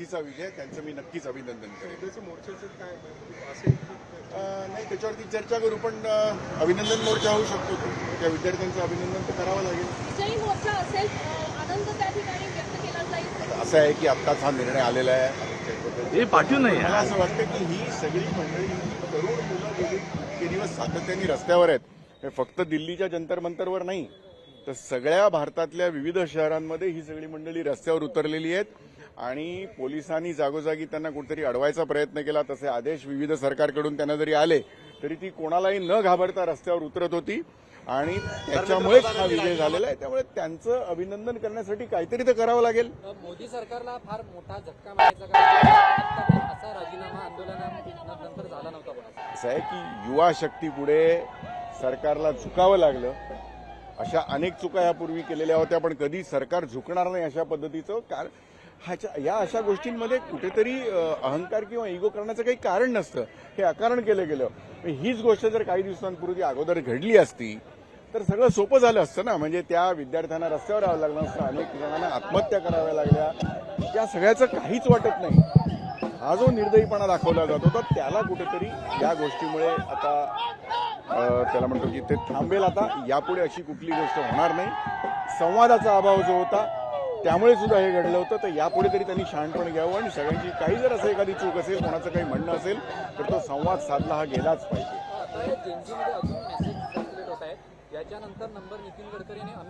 निधीचा विजय, त्यांचं मी नक्कीच अभिनंदन करेन. विद्यार्थी मोर्चाचं काय असेल नाही, त्याच्यावरती चर्चा करू, पण अभिनंदन मोर्चा होऊ शकतो. त्या विद्यार्थ्यांचं अभिनंदन तर करावं लागेल. विजयी मोर्चा असेल, आनंद त्या ठिकाणी व्यक्त केला जाईल. असं आहे की आत्ताच हा निर्णय आलेला आहे. हे पाठवू नये. मला असं वाटतं की ही सगळी मंडळी, तरुण मुलं गेली इतके दिवस सातत्याने रस्त्यावर आहेत. हे फक्त दिल्लीच्या जंतर मंतरवर नाही, तर सगळ्या भारतातल्या विविध शहरांमध्ये ही सगळी मंडळी रस्त्यावर उतरलेली आहेत. आणि पोलिसांनी जागोजागी त्यांना कुठेतरी अडवायचा प्रयत्न केला. तसे आदेश विविध सरकारकडून त्यांना जरी आले तरी ती कोणालाही न घाबरता रस्त्यावर उतरत होती. आणि त्याच्यामुळेच हा विजय झालेला आहे. त्यामुळे त्यांचं अभिनंदन करण्यासाठी काहीतरी तर करावं लागेल. मोदी सरकारला फार मोठा झटका मिळायचा का? असा राजीनामा आंदोलनानंतर झाला नव्हता. पण असं आहे की युवा शक्तीपुढे सरकारला झुकावं लागलं. अशा अनेक चुका यापूर्वी केलेल्या होत्या, पण कधी सरकार झुकणार नाही अशा पद्धतीचं या अशा गोष्टींमध्ये कुठेतरी अहंकार किंवा इगो करण्याचं काही कारण नसतं. हे अकारण केलं गेलं. हीच गोष्ट जर काही दिवसांपूर्वी अगोदर घडली असती तर सगळं सोपं झालं असतं ना. म्हणजे त्या विद्यार्थ्यांना रस्त्यावर यावं लागलं असतं, अनेक जणांना आत्महत्या कराव्या लागल्या. त्या सगळ्याचं काहीच वाटत नाही. हा जो निर्दयीपणा दाखवला जातो तर त्याला कुठेतरी या गोष्टीमुळे आता त्याला म्हणतो की ते थांबेल. आता यापुढे अशी कुठली गोष्ट होणार नाही. संवादाचा अभाव जो होता त्यामुळे सुद्धा हे घडलं होतं. तर यापुढे तरी त्यांनी शहाणपण घ्यावं आणि सगळ्यांची काही जर असं एखादी चूक असेल, कोणाचं काही म्हणणं असेल तर तो संवाद साधला हा गेलाच पाहिजे. आता जेएनजीमध्ये अजून मेसेज सर्क्युलेट होत आहेत. याच्यानंतर नंबर नितीन गडकरी आणि अमित